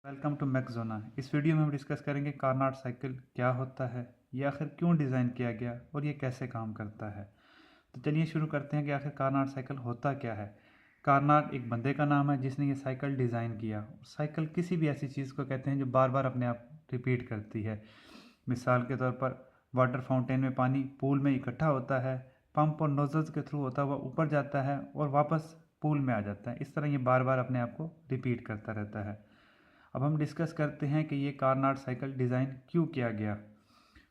Welcome to मैकजोना। इस video में हम डिस्कस करेंगे कार्नाट साइकिल क्या होता है, ये आखिर क्यों डिज़ाइन किया गया और ये कैसे काम करता है। तो चलिए शुरू करते हैं कि आखिर कार्नाट साइकिल होता क्या है। कार्नाट एक बंदे का नाम है जिसने ये साइकिल डिज़ाइन किया। साइकिल किसी भी ऐसी चीज़ को कहते हैं जो बार बार अपने आप रिपीट करती है। मिसाल के तौर पर वाटर फाउंटेन में पानी पूल में इकट्ठा होता है, पंप और नोजल्स के थ्रू होता हुआ ऊपर जाता है और वापस पूल में आ जाता है। इस तरह ये बार बार अपने आप को रिपीट करता रहता है। अब हम डिस्कस करते हैं कि ये कार्नाट साइकिल डिज़ाइन क्यों किया गया।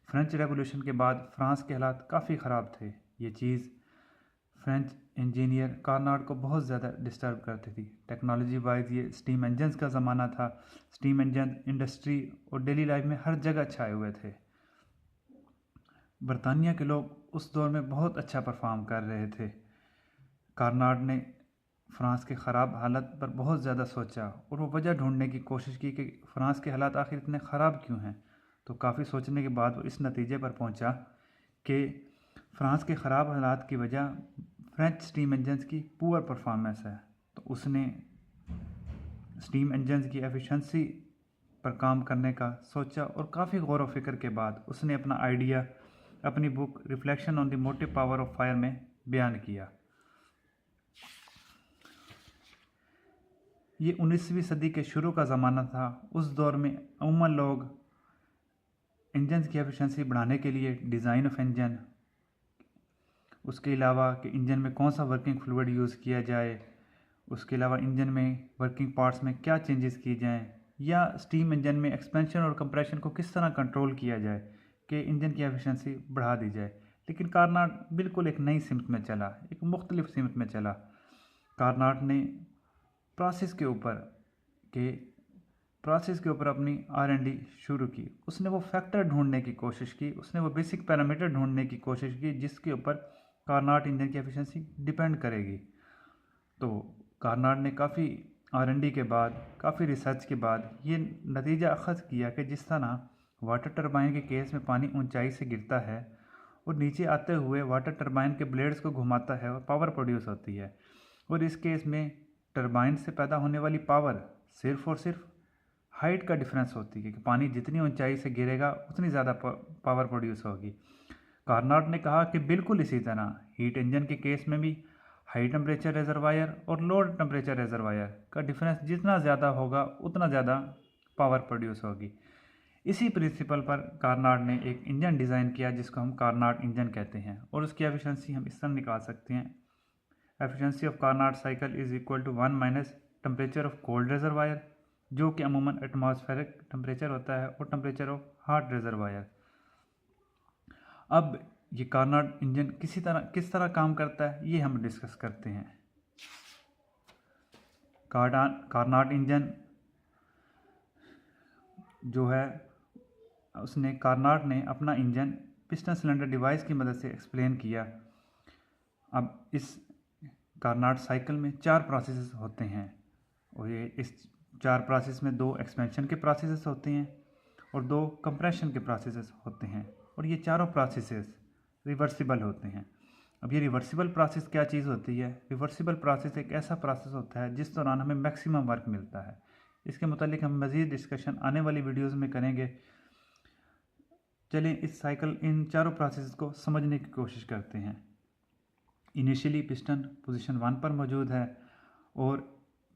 फ्रेंच रेवोल्यूशन के बाद फ्रांस के हालात काफ़ी ख़राब थे। ये चीज़ फ्रेंच इंजीनियर कार्नाट को बहुत ज़्यादा डिस्टर्ब करती थी। टेक्नोलॉजी वाइज ये स्टीम इंजन्स का ज़माना था। स्टीम इंजन इंडस्ट्री और डेली लाइफ में हर जगह छाए हुए थे। बरतानिया के लोग उस दौर में बहुत अच्छा परफॉर्म कर रहे थे। कार्नाट ने फ्रांस के ख़राब हालत पर बहुत ज़्यादा सोचा और वो वजह ढूंढने की कोशिश की कि फ़्रांस के हालात आखिर इतने ख़राब क्यों हैं। तो काफ़ी सोचने के बाद वो इस नतीजे पर पहुंचा कि फ़्रांस के ख़राब हालात की वजह फ्रेंच स्टीम इंजन्स की पुअर परफॉर्मेंस है। तो उसने स्टीम इंजन्स की एफिशिएंसी पर काम करने का सोचा और काफ़ी गौर व फिक्र के बाद उसने अपना आइडिया अपनी book reflection on the motive power of fire में बयान किया। ये 19वीं सदी के शुरू का ज़माना था। उस दौर में अमूमन लोग इंजन की एफिशिएंसी बढ़ाने के लिए डिज़ाइन ऑफ इंजन, उसके अलावा कि इंजन में कौन सा वर्किंग फ्लूइड यूज़ किया जाए, उसके अलावा इंजन में वर्किंग पार्ट्स में क्या चेंजेस किए जाएं, या स्टीम इंजन में एक्सपेंशन और कंप्रेशन को किस तरह कंट्रोल किया जाए कि इंजन की एफिशिएंसी बढ़ा दी जाए। लेकिन कार्नाट बिल्कुल एक नई सिमत में चला, एक मुख्तलिफ सिमत में चला। कार्नाट ने प्रोसेस के ऊपर अपनी R&D शुरू की। उसने वो फैक्टर ढूंढने की कोशिश की, उसने वो बेसिक पैरामीटर ढूंढने की कोशिश की जिसके ऊपर कार्नाट इंजन की एफिशिएंसी डिपेंड करेगी। तो कार्नाट ने काफ़ी R&D के बाद, काफ़ी रिसर्च के बाद ये नतीजा अखज़ किया कि जिस तरह वाटर टरबाइन के केस में पानी ऊंचाई से गिरता है और नीचे आते हुए वाटर टरबाइन के ब्लेड्स को घुमाता है और पावर प्रोड्यूस होती है, और इस केस में टरबाइन से पैदा होने वाली पावर सिर्फ और सिर्फ हाइट का डिफरेंस होती है कि पानी जितनी ऊंचाई से गिरेगा उतनी ज़्यादा पावर प्रोड्यूस होगी। कार्नाट ने कहा कि बिल्कुल इसी तरह हीट इंजन के केस में भी हाई टेम्परेचर रिजर्वायर और लो टेम्परेचर रिजर्वायर का डिफरेंस जितना ज़्यादा होगा उतना ज़्यादा पावर प्रोड्यूस होगी। इसी प्रिंसिपल पर कार्नाट ने एक इंजन डिज़ाइन किया जिसको हम कार्नाट इंजन कहते हैं, और उसकी एफिशिएंसी हम इस तरह निकाल सकते हैं। Efficiency of Carnot cycle is equal to 1 minus temperature of cold reservoir, जो कि अमूमन एटमॉस्फेरिक टेम्परेचर होता है, और टेम्परेचर ऑफ हॉट रिजर्वायर। अब ये कार्नाट इंजन किस तरह काम करता है ये हम डिस्कस करते हैं। कार्नाट इंजन जो है, कार्नाट ने अपना इंजन पिस्टन सिलेंडर डिवाइस की मदद से एक्सप्लेन किया। अब इस कार्नाट साइकिल में 4 प्रोसेसेस होते हैं, और ये इस 4 प्रोसेस में 2 एक्सपेंशन के प्रोसेसेस होते हैं और 2 कंप्रेशन के प्रोसेसेस होते हैं, और ये चारों प्रोसेसेस रिवर्सिबल होते हैं। अब ये रिवर्सिबल प्रोसेस क्या चीज़ होती है? रिवर्सिबल प्रोसेस एक ऐसा प्रोसेस होता है जिस दौरान हमें मैक्सिमम वर्क मिलता है। इसके मुतालिक हम मज़ीद डिस्कशन आने वाली वीडियोज़ में करेंगे। चलिए इन चारों प्रोसेस को समझने की कोशिश करते हैं। इनिशियली पिस्टन पोजीशन 1 पर मौजूद है और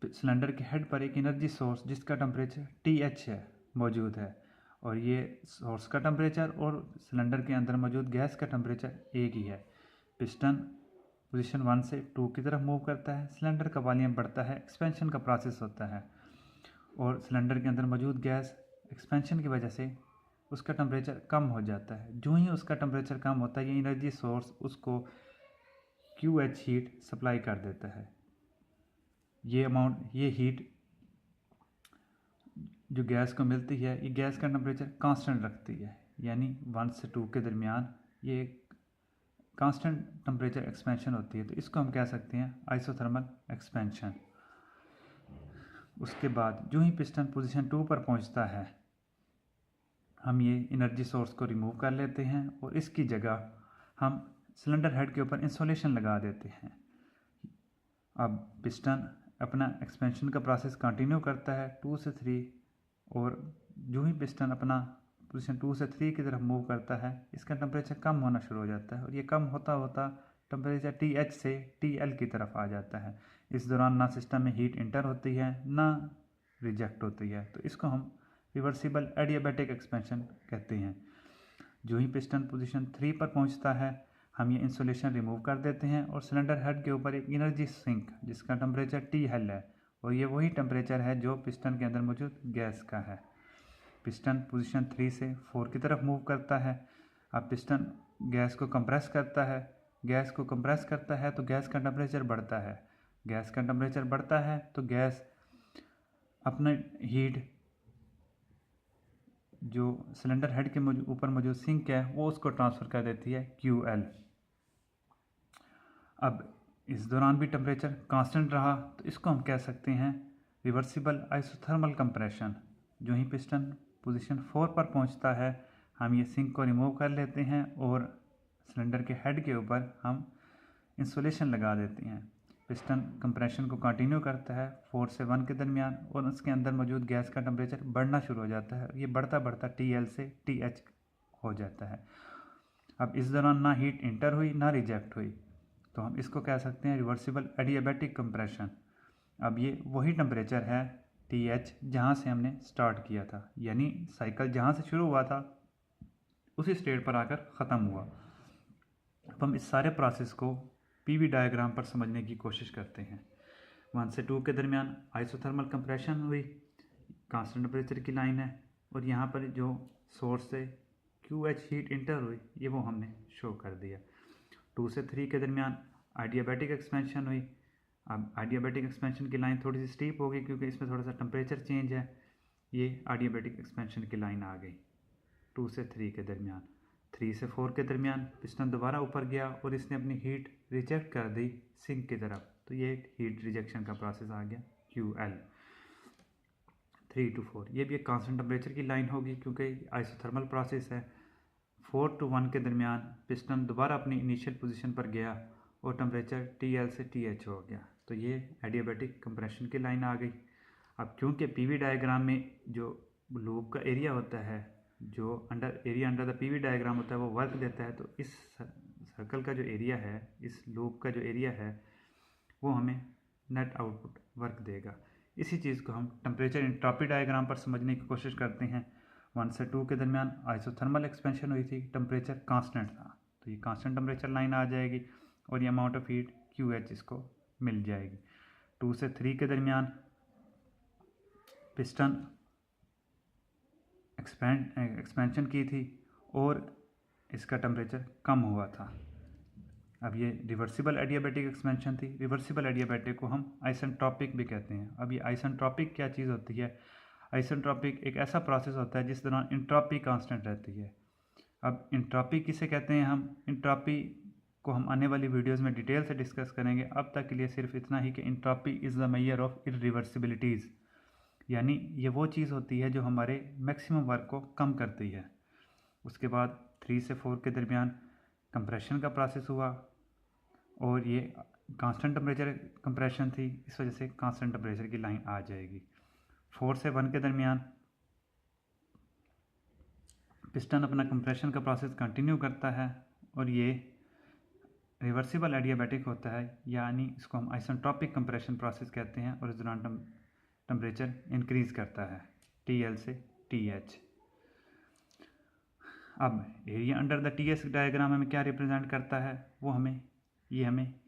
सिलेंडर के हेड पर एक एनर्जी सोर्स जिसका टेम्परेचर TH है मौजूद है, और ये सोर्स का टेम्परेचर और सिलेंडर के अंदर मौजूद गैस का टेम्परेचर एक ही है। पिस्टन पोजीशन 1 से 2 की तरफ मूव करता है, सिलेंडर का वॉल्यूम बढ़ता है, एक्सपेंशन का प्रोसेस होता है, और सिलेंडर के अंदर मौजूद गैस एक्सपेंशन की वजह से उसका टेम्परेचर कम हो जाता है। जो ही उसका टेम्परेचर कम होता है, ये एनर्जी सोर्स उसको QH हीट सप्लाई कर देता है। ये हीट जो गैस को मिलती है, ये गैस का टेम्परेचर कांस्टेंट रखती है, यानी 1 से 2 के दरमियान ये कांस्टेंट टेम्परेचर एक्सपेंशन होती है। तो इसको हम कह सकते हैं आइसोथर्मल एक्सपेंशन। उसके बाद जो ही पिस्टन पोजीशन 2 पर पहुंचता है, हम ये एनर्जी सोर्स को रिमूव कर लेते हैं और इसकी जगह हम सिलेंडर हेड के ऊपर इंसुलेशन लगा देते हैं। अब पिस्टन अपना एक्सपेंशन का प्रोसेस कंटिन्यू करता है 2 से 3 और जो ही पिस्टन अपना पोजीशन 2 से 3 की तरफ मूव करता है इसका टेम्परेचर कम होना शुरू हो जाता है और ये कम होता होता टेम्परेचर TH से TL की तरफ आ जाता है। इस दौरान ना सिस्टम में हीट इंटर होती है ना रिजेक्ट होती है, तो इसको हम रिवर्सिबल एडियाबैटिक एक्सपेंशन कहते हैं। जो ही पिस्टन पोजीशन 3 पर पहुंचता है हम ये इंसुलेशन रिमूव कर देते हैं और सिलेंडर हेड के ऊपर एक एनर्जी सिंक जिसका टेम्परेचर TL है और ये वही टेम्परेचर है जो पिस्टन के अंदर मौजूद गैस का है। पिस्टन पोजीशन 3 से 4 की तरफ मूव करता है। अब पिस्टन गैस को कंप्रेस करता है। गैस को कंप्रेस करता है तो गैस का टेम्परेचर बढ़ता है। गैस का टेम्परेचर बढ़ता है तो गैस अपना हीट जो सिलेंडर हेड के ऊपर मौजूद सिंक है वो उसको ट्रांसफ़र कर देती है QL। अब इस दौरान भी टेम्परेचर कांस्टेंट रहा तो इसको हम कह सकते हैं रिवर्सिबल आइसोथर्मल कंप्रेशन। जो ही पिस्टन पोजीशन 4 पर पहुंचता है हम ये सिंक को रिमूव कर लेते हैं और सिलेंडर के हेड के ऊपर हम इंसुलेशन लगा देते हैं। पिस्टन कंप्रेशन को कंटिन्यू करता है 4 से 1 के दरमियान और उसके अंदर मौजूद गैस का टेम्परेचर बढ़ना शुरू हो जाता है। ये बढ़ता बढ़ता TL से TH हो जाता है। अब इस दौरान ना हीट इंटर हुई ना रिजेक्ट हुई, तो हम इसको कह सकते हैं रिवर्सिबल एडियाबैटिक कंप्रेशन। अब ये वही टेम्परेचर है TH जहाँ से हमने स्टार्ट किया था, यानी साइकिल जहाँ से शुरू हुआ था उसी स्टेट पर आकर ख़त्म हुआ। अब हम इस सारे प्रोसेस को PV डायग्राम पर समझने की कोशिश करते हैं। 1 से 2 के दरमियान आइसोथर्मल कंप्रेशन हुई, कांस्टेंट टेम्परेचर की लाइन है और यहाँ पर जो सोर्स से QH हीट इंटर हुई ये वो हमने शो कर दिया। 2 से 3 के दरमियान आइडियाबैटिक एक्सपेंशन हुई। अब आइडियाबैटिक एक्सपेंशन की लाइन थोड़ी सी स्टीप होगी क्योंकि इसमें थोड़ा सा टेम्परेचर चेंज है। ये आइडियाबैटिक एक्सपेंशन की लाइन आ गई 2 से 3 के दरमियान। 3 से 4 के दरमियान पिस्टन दोबारा ऊपर गया और इसने अपनी हीट रिजेक्ट कर दी सिंक की तरफ, तो ये एक हीट रिजेक्शन का प्रोसेस आ गया QL। 3 to 4 ये भी एक कांस्टेंट टेम्परेचर की लाइन होगी क्योंकि आइसोथर्मल प्रोसेस है। 4 to 1 के दरमियान पिस्टन दोबारा अपनी इनिशियल पोजीशन पर गया और टेम्परेचर TL से TH हो गया, तो ये एडियाबैटिक कंप्रेशन की लाइन आ गई। अब क्योंकि PV डायग्राम में जो लूप का एरिया होता है, जो area under the PV diagram होता है वो वर्क देता है, तो इस सर्कल का जो एरिया है, इस लूप का जो एरिया है वो हमें नेट आउटपुट वर्क देगा। इसी चीज़ को हम टेम्परेचर एंट्रोपी डायग्राम पर समझने की कोशिश करते हैं। 1 से 2 के दरमियान आइसोथर्मल एक्सपेंशन हुई थी, टेम्परेचर कांस्टेंट था, तो ये कांस्टेंट टेम्परेचर लाइन आ जाएगी और ये अमाउंट ऑफ हीट QH इसको मिल जाएगी। 2 से 3 के दरमियान पिस्टन एक्सपेंशन की थी और इसका टेम्परेचर कम हुआ था। अब ये रिवर्सिबल एडियाबैटिक एक्सपेंशन थी। रिवर्सिबल एडियाबैटिक को हम आइसेंट्रोपिक भी कहते हैं। अब ये आइसेंट्रोपिक क्या चीज़ होती है? आइसेंट्रोपिक एक ऐसा प्रोसेस होता है जिस दौरान इंट्रोपी कांस्टेंट रहती है। अब इंट्रोपी किसे कहते हैं? हम इंट्रोपी को हम आने वाली वीडियोस में डिटेल से डिस्कस करेंगे। अब तक के लिए सिर्फ इतना ही कि entropy is the measure of irreversibilities, यानी ये वो चीज़ होती है जो हमारे मैक्सिमम वर्क को कम करती है। उसके बाद 3 से 4 के दरमियान कंप्रेशन का प्रोसेस हुआ और ये कांस्टेंट टेम्परेचर कंप्रेशन थी, इस वजह से कांस्टेंट टेम्परेचर की लाइन आ जाएगी। 4 से 1 के दरमियान पिस्टन अपना कंप्रेशन का प्रोसेस कंटिन्यू करता है और ये रिवर्सिबल एडियाबैटिक होता है, यानी इसको हम आइसेंट्रोपिक कंप्रेशन प्रोसेस कहते हैं और इस दौरान टेम्परेचर इंक्रीज करता है TL से TH। अब area under the TS diagram हमें क्या रिप्रेजेंट करता है? वो हमें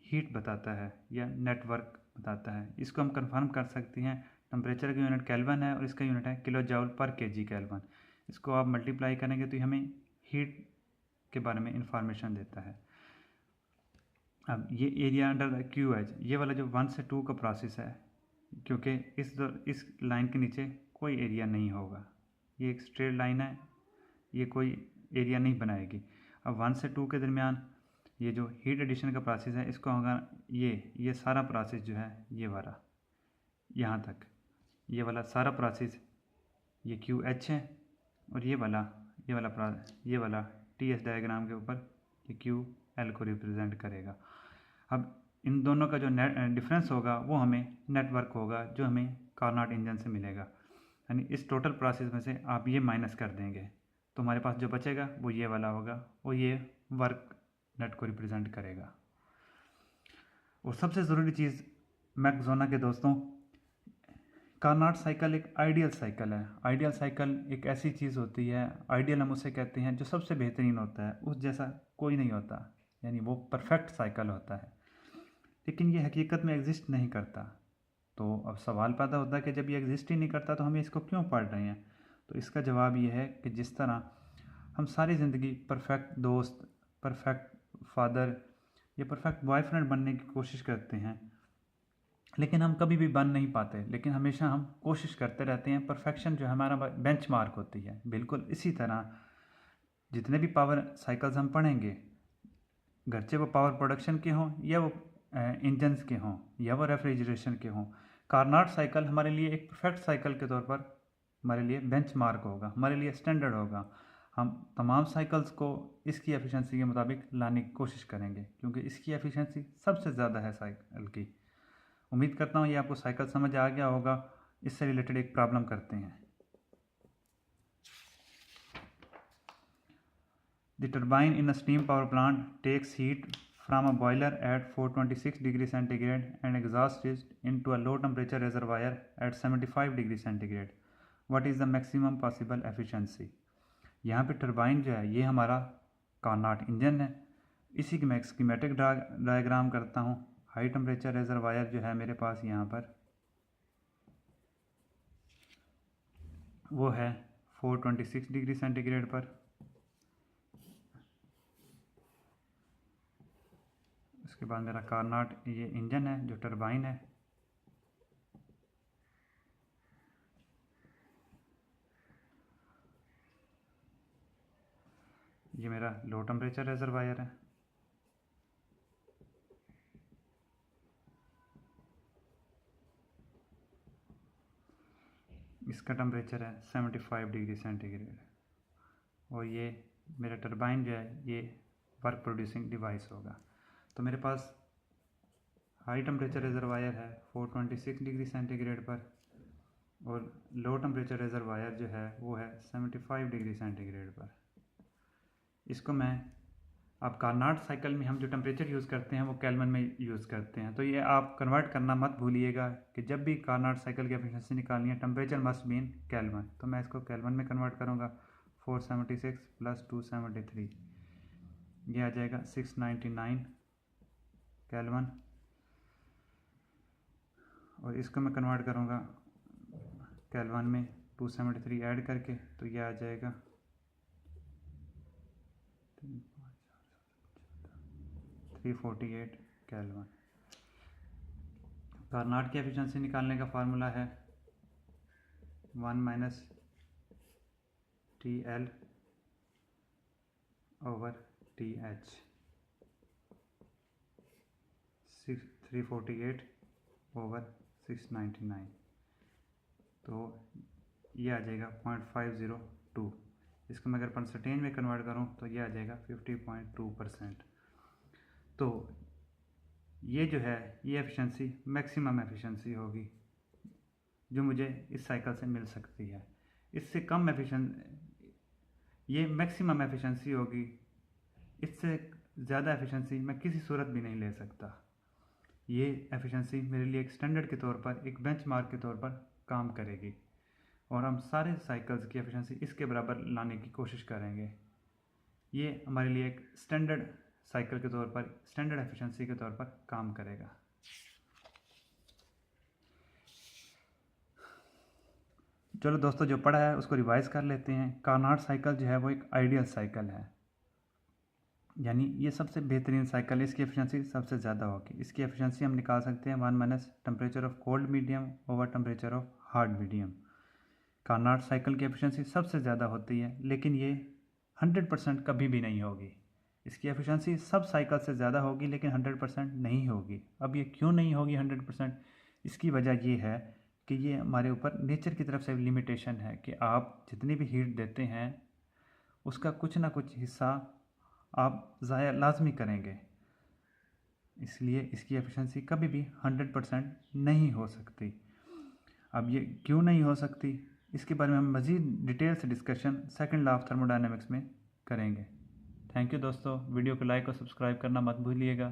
हीट बताता है या नेटवर्क बताता है। इसको हम कंफर्म कर सकते हैं, टेम्परेचर का यूनिट केल्विन है और इसका यूनिट है किलो जूल पर kg केल्विन। इसको आप मल्टीप्लाई करेंगे तो हमें हीट के बारे में इंफॉर्मेशन देता है। अब ये एरिया अंडर द QH, ये वाला जो 1 से 2 का प्रोसेस है, क्योंकि इस लाइन के नीचे कोई एरिया नहीं होगा, ये एक स्ट्रेट लाइन है, ये कोई एरिया नहीं बनाएगी। अब 1 से 2 के दरमियान ये जो हीट एडिशन का प्रोसेस है, इसको होगा ये सारा प्रोसेस जो है ये वाला यहाँ तक, ये वाला सारा प्रोसेस ये QH है और ये वाला TS डायग्राम के ऊपर ये QL को रिप्रेजेंट करेगा। अब इन दोनों का जो डिफरेंस होगा वो हमें नेटवर्क होगा जो हमें कार्नोट इंजन से मिलेगा। यानी इस टोटल प्रोसेस में से आप ये माइनस कर देंगे तो हमारे पास जो बचेगा वो ये वाला होगा, वो ये वर्क नेट को रिप्रेजेंट करेगा। और सबसे ज़रूरी चीज़ मैकजोना के दोस्तों, कार्नाट साइकिल एक आइडियल साइकिल है। आइडियल साइकिल एक ऐसी चीज़ होती है, आइडियल हम उसे कहते हैं जो सबसे बेहतरीन होता है, उस जैसा कोई नहीं होता, यानी वो परफेक्ट साइकिल होता है। लेकिन ये हकीकत में एग्जिस्ट नहीं करता। तो अब सवाल पैदा होता है कि जब ये एग्जिस्ट ही नहीं करता तो हम इसको क्यों पढ़ रहे हैं। तो इसका जवाब ये है कि जिस तरह हम सारी ज़िंदगी परफेक्ट दोस्त, परफेक्ट फादर या परफेक्ट बॉयफ्रेंड बनने की कोशिश करते हैं, लेकिन हम कभी भी बन नहीं पाते, लेकिन हमेशा हम कोशिश करते रहते हैं। परफेक्शन जो हमारा बेंचमार्क होती है, बिल्कुल इसी तरह जितने भी पावर साइकिल्स हम पढ़ेंगे, गरचे वो पावर प्रोडक्शन के हों या वो इंजन्स के हों या वो रेफ्रिजरेशन के हों, कार्नाट साइकिल हमारे लिए एक परफेक्ट साइकिल के तौर पर हमारे लिए बेंचमार्क होगा, हमारे लिए स्टैंडर्ड होगा। हम तमाम साइकिल्स को इसकी एफिशिएंसी के मुताबिक लाने की कोशिश करेंगे, क्योंकि इसकी एफिशिएंसी सबसे ज़्यादा है साइकिल की। उम्मीद करता हूँ ये आपको साइकिल समझ आ गया होगा। इससे रिलेटेड एक प्रॉब्लम करते हैं। The turbine in a steam power plant takes heat from a boiler at 426 degree centigrade and exhausts it into a low temperature reservoir at 75 degree centigrade. What is the maximum possible efficiency? यहाँ पे turbine जो है ये हमारा Karnat engine है। इसी की मैं स्कीमेटिक डायग्राम करता हूँ। हाई टेम्परेचर रेजरवायर जो है मेरे पास यहाँ पर वो है 426 डिग्री सेंटीग्रेड पर। उसके बाद मेरा कार्नाट ये इंजन है जो टर्बाइन है। ये मेरा लो टेम्परेचर रेजरवायर है। इसका टेम्परेचर है 75 डिग्री सेंटीग्रेड। और ये मेरा टर्बाइन जो है ये वर्क प्रोड्यूसिंग डिवाइस होगा। तो मेरे पास हाई टेम्परेचर रेजरवायर है 426 डिग्री सेंटीग्रेड पर, और लो टेम्परेचर रेजरवायर जो है वो है 75 डिग्री सेंटीग्रेड पर। इसको मैं अब कार्नाट साइकिल में हम जो टेम्परेचर यूज़ करते हैं वो केल्विन में यूज़ करते हैं। तो ये आप कन्वर्ट करना मत भूलिएगा कि जब भी कार्नाट साइकिल की एफिशिएंसी निकालनी है temperature must be in kelvin. तो मैं इसको केल्विन में कन्वर्ट करूँगा। 476 + 273 ये आ जाएगा 699 केल्विन। और इसको मैं कन्वर्ट करूँगा केल्विन में 273 ऐड करके, तो ये आ जाएगा 348 केल्विन। कार्नाट की एफिशिएंसी निकालने का फार्मूला है 1 - TL / TH। 348 / 699, तो ये आ जाएगा 0.502। इसको मैं अगर परसेंटेज में कन्वर्ट करूँ तो ये आ जाएगा 50.2%। तो ये जो है ये एफिशिएंसी मैक्सिमम एफिशिएंसी होगी जो मुझे इस साइकिल से मिल सकती है। इससे कम ये मैक्सिमम एफिशिएंसी होगी। इससे ज़्यादा एफिशिएंसी मैं किसी सूरत भी नहीं ले सकता। ये एफिशिएंसी मेरे लिए एक स्टैंडर्ड के तौर पर, एक बेंचमार्क के तौर पर काम करेगी, और हम सारे साइकिल्स की एफिशिएंसी इसके बराबर लाने की कोशिश करेंगे। ये हमारे लिए एक स्टैंडर्ड साइकिल के तौर पर, स्टैंडर्ड एफिशिएंसी के तौर पर काम करेगा। चलो दोस्तों, जो पढ़ा है उसको रिवाइज कर लेते हैं। कार्नाट साइकिल जो है वो एक आइडियल साइकिल है, यानी ये सबसे बेहतरीन साइकिल है। इसकी एफिशिएंसी सबसे ज़्यादा होगी। इसकी एफिशिएंसी हम निकाल सकते हैं 1 - temperature of cold medium / temperature of hard medium. Carnot cycle की एफिशिएंसी सबसे ज़्यादा होती है, लेकिन ये 100% कभी भी नहीं होगी। इसकी एफिशिएंसी सब साइकिल से ज़्यादा होगी, लेकिन 100% नहीं होगी। अब ये क्यों नहीं होगी 100%? इसकी वजह ये है कि ये हमारे ऊपर नेचर की तरफ से लिमिटेशन है कि आप जितनी भी हीट देते हैं उसका कुछ ना कुछ हिस्सा आप ज़ाया लाजमी करेंगे। इसलिए इसकी एफिशिएंसी कभी भी 100% नहीं हो सकती। अब ये क्यों नहीं हो सकती? इसके बारे में हम मज़ीद डिटेल से discussion second law of thermodynamics में करेंगे। थैंक यू दोस्तों, वीडियो को लाइक और सब्सक्राइब करना मत भूलिएगा।